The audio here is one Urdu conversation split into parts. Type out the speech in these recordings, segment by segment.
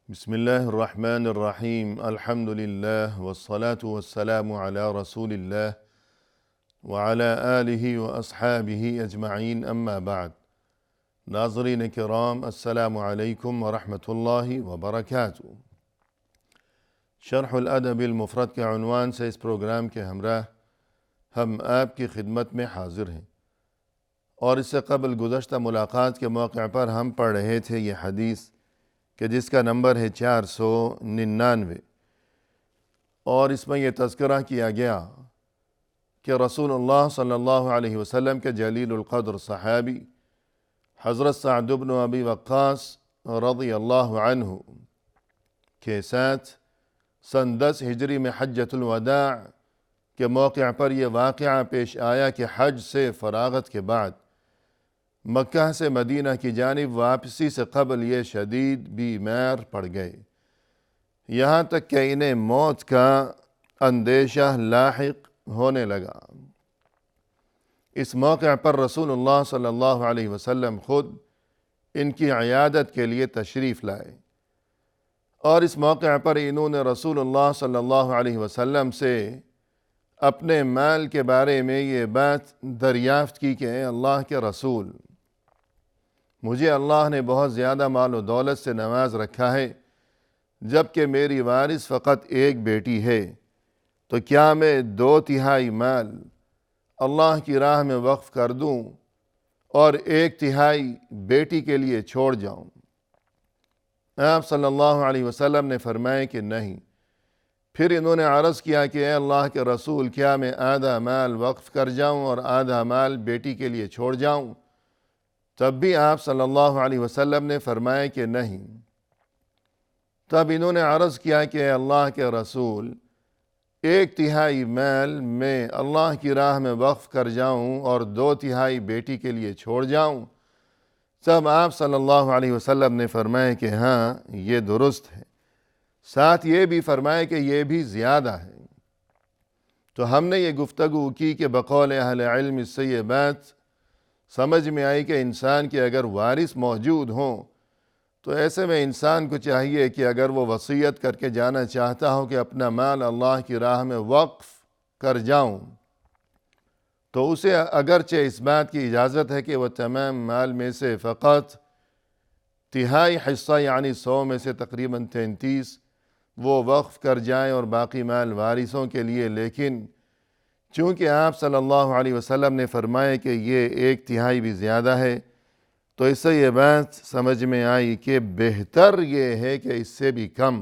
بسم الله الرحمن الرحيم الحمد لله والصلاة والسلام على رسول الله وعلى آله وأصحابه أجمعين أما بعد ناظرین کرام السلام علیکم ورحمۃ اللہ وبرکاتہ۔ شرح الادب المفرد کے عنوان سے اس پروگرام کے ہمراہ ہم آپ کی خدمت میں حاضر ہیں، اور اس سے قبل گزشتہ ملاقات کے موقع پر ہم پڑھ رہے تھے یہ حدیث کہ جس کا نمبر ہے 499، اور اس میں یہ تذکرہ کیا گیا کہ رسول اللہ صلی اللہ علیہ وسلم کے جلیل القدر صحابی حضرت سعد بن ابی وقاص رضی اللہ عنہ کے ساتھ سن 10 ہجری میں حجۃ الوداع کے موقع پر یہ واقعہ پیش آیا کہ حج سے فراغت کے بعد مکہ سے مدینہ کی جانب واپسی سے قبل یہ شدید بیمار پڑ گئے، یہاں تک کہ انہیں موت کا اندیشہ لاحق ہونے لگا۔ اس موقع پر رسول اللہ صلی اللہ علیہ وسلم خود ان کی عیادت کے لیے تشریف لائے، اور اس موقع پر انہوں نے رسول اللہ صلی اللہ علیہ وسلم سے اپنے مال کے بارے میں یہ بات دریافت کی کہ اے اللہ کے رسول، مجھے اللہ نے بہت زیادہ مال و دولت سے نواز رکھا ہے، جبکہ میری وارث فقط ایک بیٹی ہے، تو کیا میں 2/3 مال اللہ کی راہ میں وقف کر دوں اور 1/3 بیٹی کے لیے چھوڑ جاؤں؟ آپ صلی اللہ علیہ وسلم نے فرمایا کہ نہیں۔ پھر انہوں نے عرض کیا کہ اے اللہ کے رسول، کیا میں آدھا مال وقف کر جاؤں اور آدھا مال بیٹی کے لیے چھوڑ جاؤں؟ تب بھی آپ صلی اللہ علیہ وسلم نے فرمایا کہ نہیں۔ تب انہوں نے عرض کیا کہ اے اللہ کے رسول، 1/3 مال میں اللہ کی راہ میں وقف کر جاؤں اور 2/3 بیٹی کے لیے چھوڑ جاؤں؟ تب آپ صلی اللہ علیہ وسلم نے فرمایا کہ ہاں، یہ درست ہے، ساتھ یہ بھی فرمایا کہ یہ بھی زیادہ ہے۔ تو ہم نے یہ گفتگو کی کہ بقول اہل علم اس سے یہ بات سمجھ میں آئی کہ انسان کے اگر وارث موجود ہوں تو ایسے میں انسان کو چاہیے کہ اگر وہ وصیت کر کے جانا چاہتا ہو کہ اپنا مال اللہ کی راہ میں وقف کر جاؤں، تو اسے اگرچہ اس بات کی اجازت ہے کہ وہ تمام مال میں سے فقط 1/3 حصہ یعنی 100 میں سے تقریباً 33 وہ وقف کر جائیں اور باقی مال وارثوں کے لیے، لیکن چونکہ آپ صلی اللہ علیہ وسلم نے فرمایا کہ یہ 1/3 بھی زیادہ ہے، تو اس سے یہ بات سمجھ میں آئی کہ بہتر یہ ہے کہ اس سے بھی کم،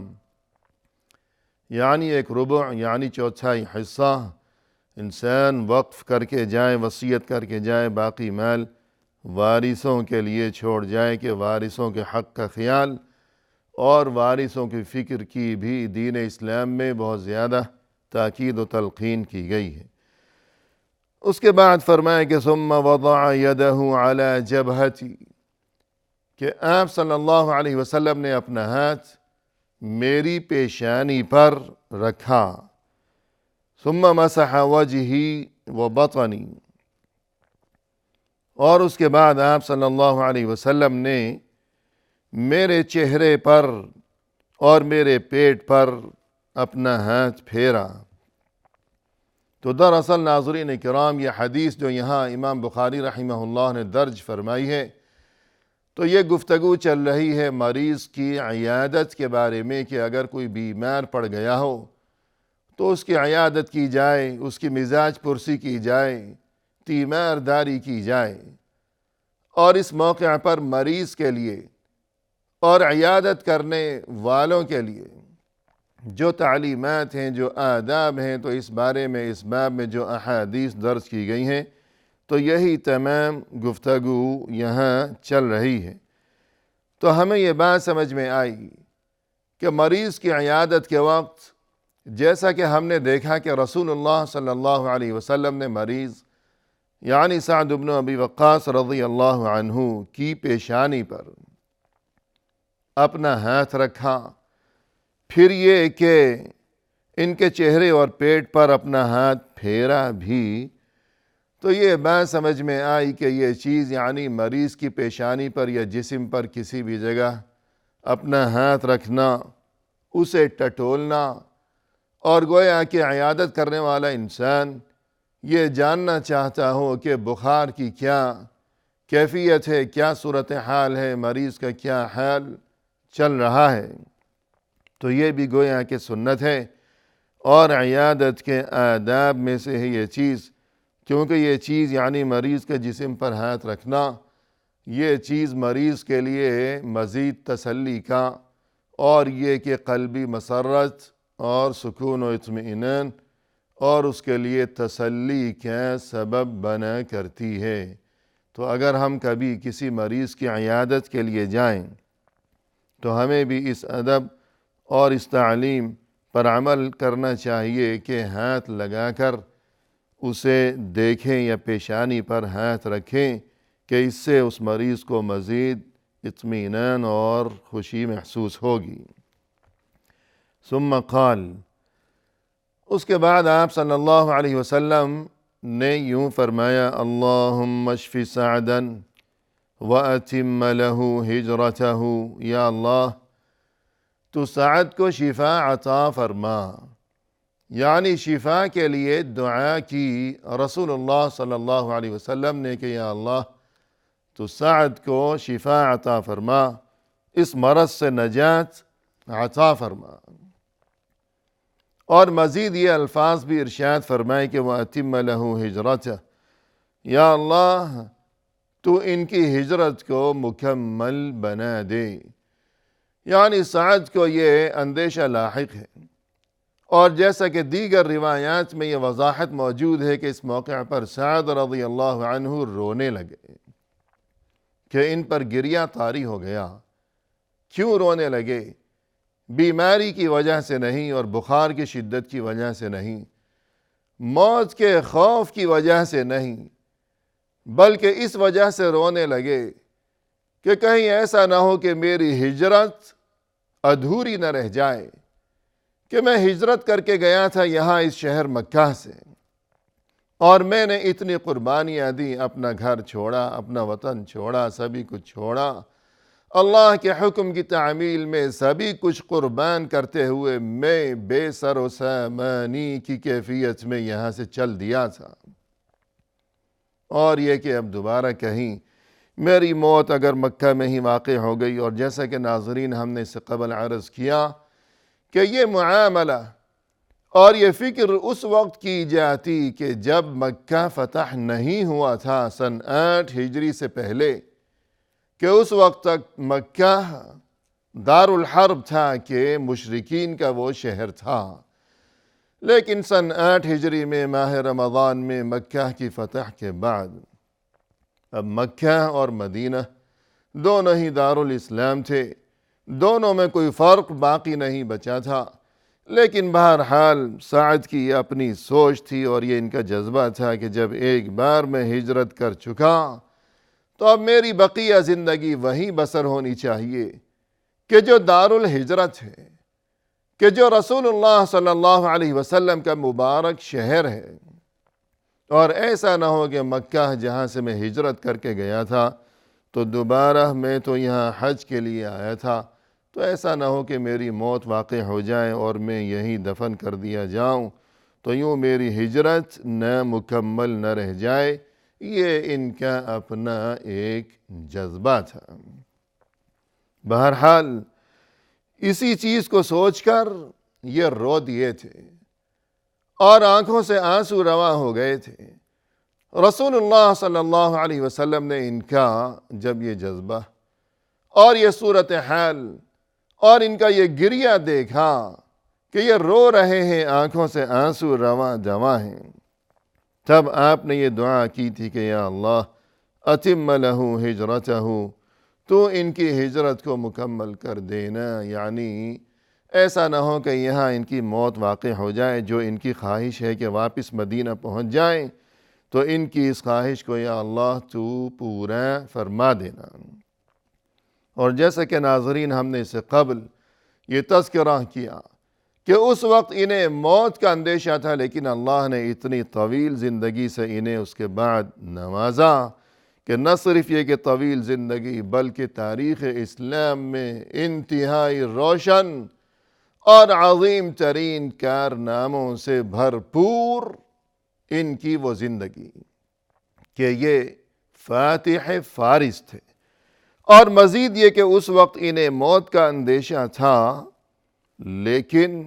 یعنی 1/4 یعنی 1/4 حصہ انسان وقف کر کے جائے، وصیت کر کے جائے، باقی مال وارثوں کے لیے چھوڑ جائے کہ وارثوں کے حق کا خیال اور وارثوں کی فکر کی بھی دین اسلام میں بہت زیادہ تاکید و تلقین کی گئی ہے۔ اس کے بعد فرمایا کہ ثم وضع یدہ علی جبہتی، کہ آپ صلی اللہ علیہ وسلم نے اپنا ہاتھ میری پیشانی پر رکھا، ثم مسح وجہی وبطنی، اور اس کے بعد آپ صلی اللہ علیہ وسلم نے میرے چہرے پر اور میرے پیٹ پر اپنا ہاتھ پھیرا۔ تو دراصل ناظرین کرام، یہ حدیث جو یہاں امام بخاری رحمہ اللہ نے درج فرمائی ہے، تو یہ گفتگو چل رہی ہے مریض کی عیادت کے بارے میں کہ اگر کوئی بیمار پڑ گیا ہو تو اس کی عیادت کی جائے، اس کی مزاج پرسی کی جائے، تیمارداری کی جائے، اور اس موقع پر مریض کے لیے اور عیادت کرنے والوں کے لیے جو تعلیمات ہیں، جو آداب ہیں، تو اس بارے میں اس باب میں جو احادیث درج کی گئی ہیں، تو یہی تمام گفتگو یہاں چل رہی ہے۔ تو ہمیں یہ بات سمجھ میں آئی کہ مریض کی عیادت کے وقت جیسا کہ ہم نے دیکھا کہ رسول اللہ صلی اللہ علیہ وسلم نے مریض یعنی سعد بن ابی وقاص رضی اللہ عنہ کی پیشانی پر اپنا ہاتھ رکھا، پھر یہ کہ ان کے چہرے اور پیٹ پر اپنا ہاتھ پھیرا بھی، تو یہ بات سمجھ میں آئی کہ یہ چیز یعنی مریض کی پیشانی پر یا جسم پر کسی بھی جگہ اپنا ہاتھ رکھنا، اسے ٹٹولنا، اور گویا کہ عیادت کرنے والا انسان یہ جاننا چاہتا ہو کہ بخار کی کیا کیفیت ہے، کیا صورتحال ہے، مریض کا کیا حال چل رہا ہے، تو یہ بھی گویا کہ سنت ہے اور عیادت کے آداب میں سے ہے یہ چیز، کیونکہ یہ چیز یعنی مریض کے جسم پر ہاتھ رکھنا، یہ چیز مریض کے لیے مزید تسلی کا اور یہ کہ قلبی مسرت اور سکون و اطمینان اور اس کے لیے تسلی کا سبب بنا کرتی ہے۔ تو اگر ہم کبھی کسی مریض کی عیادت کے لیے جائیں تو ہمیں بھی اس ادب اور اس تعلیم پر عمل کرنا چاہیے کہ ہاتھ لگا کر اسے دیکھیں یا پیشانی پر ہاتھ رکھیں کہ اس سے اس مریض کو مزید اطمینان اور خوشی محسوس ہوگی۔ ثم قال، اس کے بعد آپ صلی اللہ علیہ وسلم نے یوں فرمایا، اللہم اشف سعدا واتم لہ ہجرتہ، یا اللہ تو سعد کو شفا عطا فرما، یعنی شفا کے لیے دعا کی رسول اللہ صلی اللہ علیہ وسلم نے کہ یا اللہ تو سعد کو شفا عطا فرما، اس مرض سے نجات عطا فرما۔ اور مزید یہ الفاظ بھی ارشاد فرمائے کہ وَأَتِمَّ لَهُ ہجرتہ، یا اللہ تو ان کی ہجرت کو مکمل بنا دے، یعنی سعد کو یہ اندیشہ لاحق ہے، اور جیسا کہ دیگر روایات میں یہ وضاحت موجود ہے کہ اس موقع پر سعد رضی اللہ عنہ رونے لگے کہ ان پر گریہ طاری ہو گیا۔ کیوں رونے لگے؟ بیماری کی وجہ سے نہیں اور بخار کی شدت کی وجہ سے نہیں، موت کے خوف کی وجہ سے نہیں، بلکہ اس وجہ سے رونے لگے کہ کہیں ایسا نہ ہو کہ میری ہجرت ادھوری نہ رہ جائے، کہ میں ہجرت کر کے گیا تھا یہاں اس شہر مکہ سے، اور میں نے اتنی قربانیاں دی، اپنا گھر چھوڑا، اپنا وطن چھوڑا، سبھی کچھ چھوڑا، اللہ کے حکم کی تعمیل میں سبھی کچھ قربان کرتے ہوئے میں بے سر و سامانی کی کیفیت میں یہاں سے چل دیا تھا، اور یہ کہ اب دوبارہ کہیں میری موت اگر مکہ میں ہی واقع ہو گئی، اور جیسا کہ ناظرین ہم نے اس سے قبل عرض کیا کہ یہ معاملہ اور یہ فکر اس وقت کی جاتی کہ جب مکہ فتح نہیں ہوا تھا سن 8 ہجری سے پہلے، کہ اس وقت تک مکہ دار الحرب تھا، کہ مشرکین کا وہ شہر تھا، لیکن سن 8 ہجری میں ماہ رمضان میں مکہ کی فتح کے بعد اب مکہ اور مدینہ دونوں ہی دار الاسلام تھے، دونوں میں کوئی فرق باقی نہیں بچا تھا، لیکن بہرحال سعد کی یہ اپنی سوچ تھی اور یہ ان کا جذبہ تھا کہ جب ایک بار میں ہجرت کر چکا تو اب میری بقیہ زندگی وہیں بسر ہونی چاہیے کہ جو دار الہجرت ہے، کہ جو رسول اللہ صلی اللہ علیہ وسلم کا مبارک شہر ہے، اور ایسا نہ ہو کہ مکہ جہاں سے میں ہجرت کر کے گیا تھا تو دوبارہ میں تو یہاں حج کے لیے آیا تھا، تو ایسا نہ ہو کہ میری موت واقع ہو جائے اور میں یہیں دفن کر دیا جاؤں، تو یوں میری ہجرت نہ مکمل نہ رہ جائے۔ یہ ان کا اپنا ایک جذبہ تھا۔ بہرحال اسی چیز کو سوچ کر یہ رو دیے تھے اور آنکھوں سے آنسو رواں ہو گئے تھے۔ رسول اللہ صلی اللہ علیہ وسلم نے ان کا جب یہ جذبہ اور یہ صورتحال اور ان کا یہ گریہ دیکھا کہ یہ رو رہے ہیں، آنکھوں سے آنسو رواں دواں ہیں، تب آپ نے یہ دعا کی تھی کہ یا اللہ اتم لہ ہجرتہ، تو ان کی ہجرت کو مکمل کر دینا، یعنی ایسا نہ ہو کہ یہاں ان کی موت واقع ہو جائے، جو ان کی خواہش ہے کہ واپس مدینہ پہنچ جائیں، تو ان کی اس خواہش کو یا اللہ تو پورا فرما دینا۔ اور جیسا کہ ناظرین ہم نے اس سے قبل یہ تذکرہ کیا کہ اس وقت انہیں موت کا اندیشہ تھا، لیکن اللہ نے اتنی طویل زندگی سے انہیں اس کے بعد نوازا کہ نہ صرف یہ کہ طویل زندگی بلکہ تاریخ اسلام میں انتہائی روشن اور عظیم ترین کارناموں سے بھرپور ان کی وہ زندگی کہ یہ فاتح فارس تھے، اور مزید یہ کہ اس وقت انہیں موت کا اندیشہ تھا، لیکن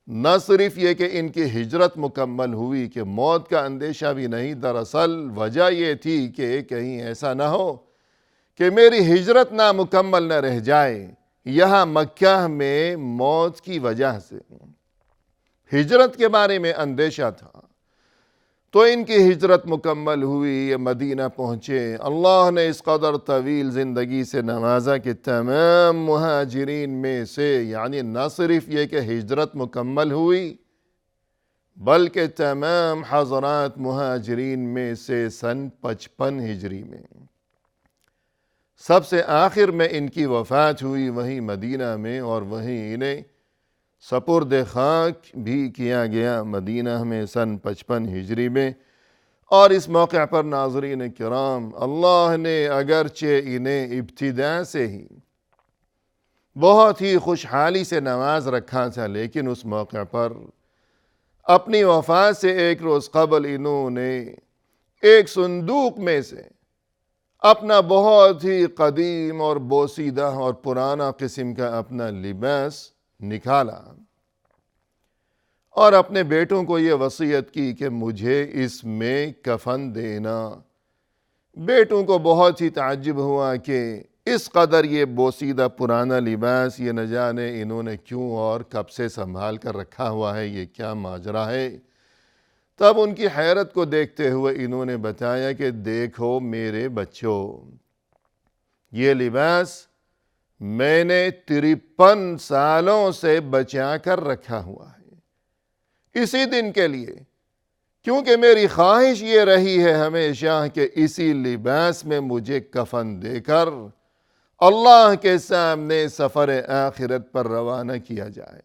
نہ صرف یہ کہ ان کی ہجرت مکمل ہوئی کہ موت کا اندیشہ بھی نہیں، دراصل وجہ یہ تھی کہ کہیں ایسا نہ ہو کہ میری ہجرت نامکمل نہ رہ جائے یہاں مکہ میں موت کی وجہ سے۔ ہجرت کے بارے میں اندیشہ تھا تو ان کی ہجرت مکمل ہوئی، یہ مدینہ پہنچے۔ اللہ نے اس قدر طویل زندگی سے نوازا کہ تمام مہاجرین میں سے، یعنی نہ صرف یہ کہ ہجرت مکمل ہوئی بلکہ تمام حضرات مہاجرین میں سے سن 55 ہجری میں سب سے آخر میں ان کی وفات ہوئی وہیں مدینہ میں، اور وہیں انہیں سپرد خاک بھی کیا گیا مدینہ میں سن 55 ہجری میں۔ اور اس موقع پر ناظرین کرام، اللہ نے اگرچہ انہیں ابتدا سے ہی بہت ہی خوشحالی سے نواز رکھا تھا، لیکن اس موقع پر اپنی وفات سے ایک روز قبل انہوں نے ایک صندوق میں سے اپنا بہت ہی قدیم اور بوسیدہ اور پرانا قسم کا اپنا لباس نکالا اور اپنے بیٹوں کو یہ وصیت کی کہ مجھے اس میں کفن دینا۔ بیٹوں کو بہت ہی تعجب ہوا کہ اس قدر یہ بوسیدہ پرانا لباس یہ نہ جانے انہوں نے کیوں اور کب سے سنبھال کر رکھا ہوا ہے، یہ کیا ماجرا ہے۔ تب ان کی حیرت کو دیکھتے ہوئے انہوں نے بتایا کہ دیکھو میرے بچوں، یہ لباس میں نے 53 سالوں سے بچا کر رکھا ہوا ہے اسی دن کے لیے، کیونکہ میری خواہش یہ رہی ہے ہمیشہ کہ اسی لباس میں مجھے کفن دے کر اللہ کے سامنے سفر آخرت پر روانہ کیا جائے۔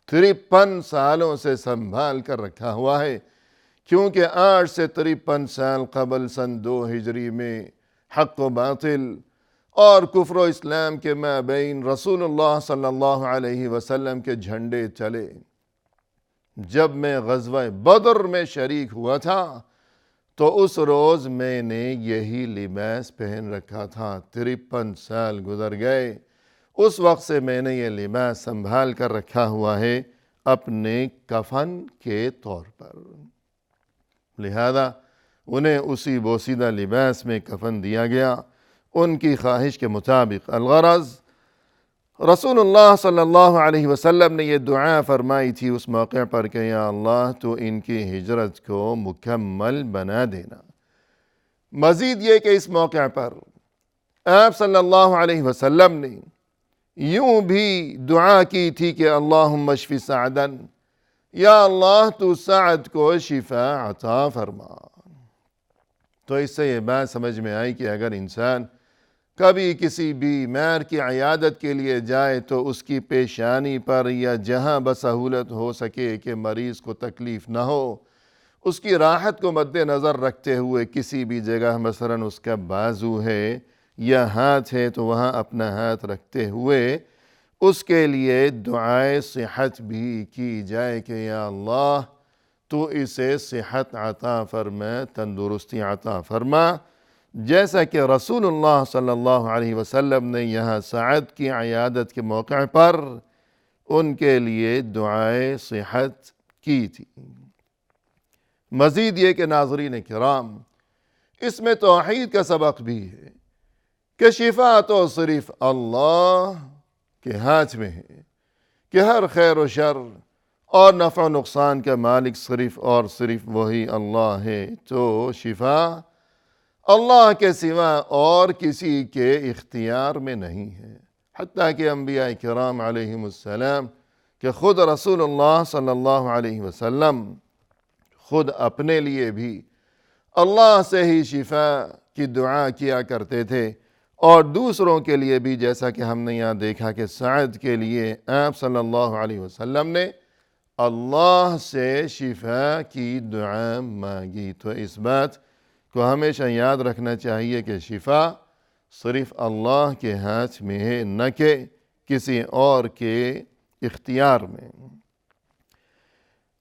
53 سالوں سے سنبھال کر رکھا ہوا ہے، کیونکہ آج سے 53 سال قبل سن 2 ہجری میں حق و باطل اور کفر و اسلام کے مابین رسول اللہ صلی اللہ علیہ وسلم کے جھنڈے چلے۔ جب میں غزوہ بدر میں شریک ہوا تھا تو اس روز میں نے یہی لباس پہن رکھا تھا۔ 53 سال گزر گئے، اس وقت سے میں نے یہ لباس سنبھال کر رکھا ہوا ہے اپنے کفن کے طور پر، لہذا انہیں اسی بوسیدہ لباس میں کفن دیا گیا ان کی خواہش کے مطابق۔ الغرض رسول اللہ صلی اللہ علیہ وسلم نے یہ دعا فرمائی تھی اس موقع پر کہ یا اللہ تو ان کی ہجرت کو مکمل بنا دینا۔ مزید یہ کہ اس موقع پر آپ صلی اللہ علیہ وسلم نے یوں بھی دعا کی تھی کہ اللہم اشف سعدن، یا اللہ تو سعد کو شفا عطا فرما۔ تو اس سے یہ بات سمجھ میں آئی کہ اگر انسان کبھی کسی بیمار کی عیادت کے لیے جائے تو اس کی پیشانی پر یا جہاں بسہولت ہو سکے کہ مریض کو تکلیف نہ ہو، اس کی راحت کو مد نظر رکھتے ہوئے کسی بھی جگہ مثلاً اس کا بازو ہے یا ہاتھ ہے تو وہاں اپنا ہاتھ رکھتے ہوئے اس کے لیے دعائے صحت بھی کی جائے کہ یا اللہ تو اسے صحت عطا فرما، تندرستی عطا فرما، جیسا کہ رسول اللہ صلی اللہ علیہ وسلم نے یہاں سعد کی عیادت کے موقع پر ان کے لیے دعائے صحت کی تھی۔ مزید یہ کہ ناظرین کرام، اس میں توحید کا سبق بھی ہے کہ شفا تو صرف اللہ کے ہاتھ میں ہے، کہ ہر خیر و شر اور نفع و نقصان کا مالک صرف اور صرف وہی اللہ ہے۔ تو شفا اللہ کے سوا اور کسی کے اختیار میں نہیں ہے، حتیٰ کہ انبیاء کرام علیہم السلام کہ خود رسول اللہ صلی اللہ علیہ وسلم خود اپنے لیے بھی اللہ سے ہی شفا کی دعا کیا کرتے تھے، اور دوسروں کے لیے بھی، جیسا کہ ہم نے یہاں دیکھا کہ سعد کے لیے آپ صلی اللہ علیہ وسلم نے اللہ سے شفا کی دعا مانگی۔ تو اس بات کو ہمیشہ یاد رکھنا چاہیے کہ شفا صرف اللہ کے ہاتھ میں ہے، نہ کہ کسی اور کے اختیار میں۔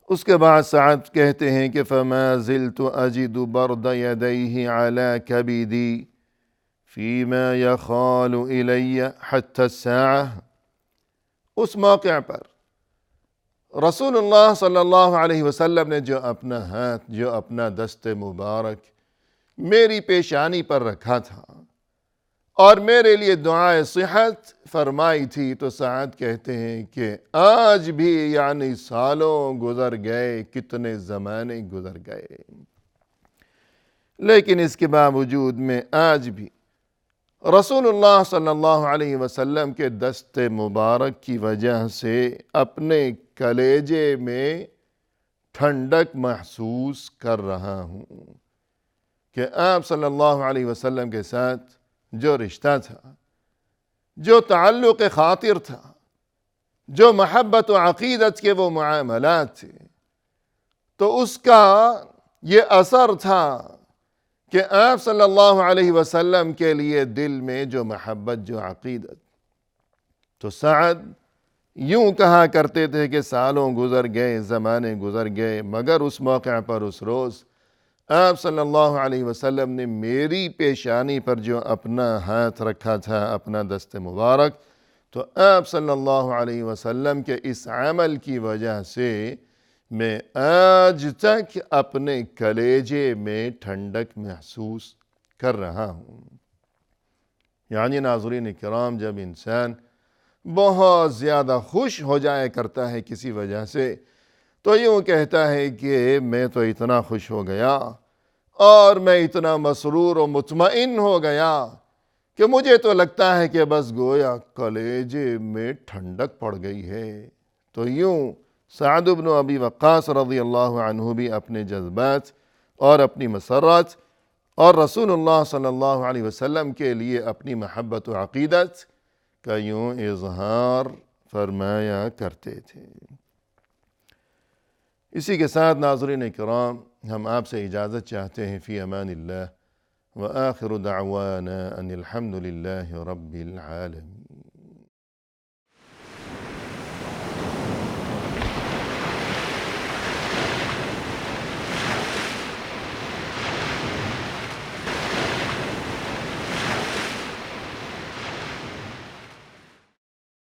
اس کے بعد سعد کہتے ہیں کہ فَمَا زِلْتُ أَجِدُ بَرْدَ يَدَيْهِ عَلَى كَبِدِي فِيمَا يَخَالُ إِلَيَّ حَتَّى السَّاعَةِ۔ اس موقع پر رسول اللہ صلی اللہ علیہ وسلم نے جو اپنا ہاتھ، جو اپنا دست مبارک میری پیشانی پر رکھا تھا اور میرے لیے دعائے صحت فرمائی تھی، تو سعد کہتے ہیں کہ آج بھی، یعنی سالوں گزر گئے، کتنے زمانے گزر گئے، لیکن اس کے باوجود میں آج بھی رسول اللہ صلی اللہ علیہ وسلم کے دست مبارک کی وجہ سے اپنے کلیجے میں ٹھنڈک محسوس کر رہا ہوں کہ آپ صلی اللہ علیہ وسلم کے ساتھ جو رشتہ تھا، جو تعلق خاطر تھا، جو محبت و عقیدت کے وہ معاملات تھے، تو اس کا یہ اثر تھا کہ آپ صلی اللہ علیہ وسلم کے لیے دل میں جو محبت، جو عقیدت۔ تو سعد یوں کہا کرتے تھے کہ سالوں گزر گئے، زمانے گزر گئے، مگر اس موقع پر، اس روز آپ صلی اللہ علیہ وسلم نے میری پیشانی پر جو اپنا ہاتھ رکھا تھا، اپنا دست مبارک، تو آپ صلی اللہ علیہ وسلم کے اس عمل کی وجہ سے میں آج تک اپنے کلیجے میں ٹھنڈک محسوس کر رہا ہوں۔ یعنی ناظرین کرام، جب انسان بہت زیادہ خوش ہو جایا کرتا ہے کسی وجہ سے، تو یوں کہتا ہے کہ میں تو اتنا خوش ہو گیا اور میں اتنا مسرور و مطمئن ہو گیا کہ مجھے تو لگتا ہے کہ بس گویا کلیجے میں ٹھنڈک پڑ گئی ہے۔ تو یوں سعد بن ابی وقاص رضی اللہ عنہ بھی اپنے جذبات اور اپنی مسرت اور رسول اللہ صلی اللہ علیہ وسلم کے لیے اپنی محبت و عقیدت کا یوں اظہار فرمایا کرتے تھے۔ اسی کے ساتھ ناظرین کرام، ہم آپ سے اجازت چاہتے ہیں، فی امان اللہ، وآخر دعوانا ان الحمد للہ رب العالمین۔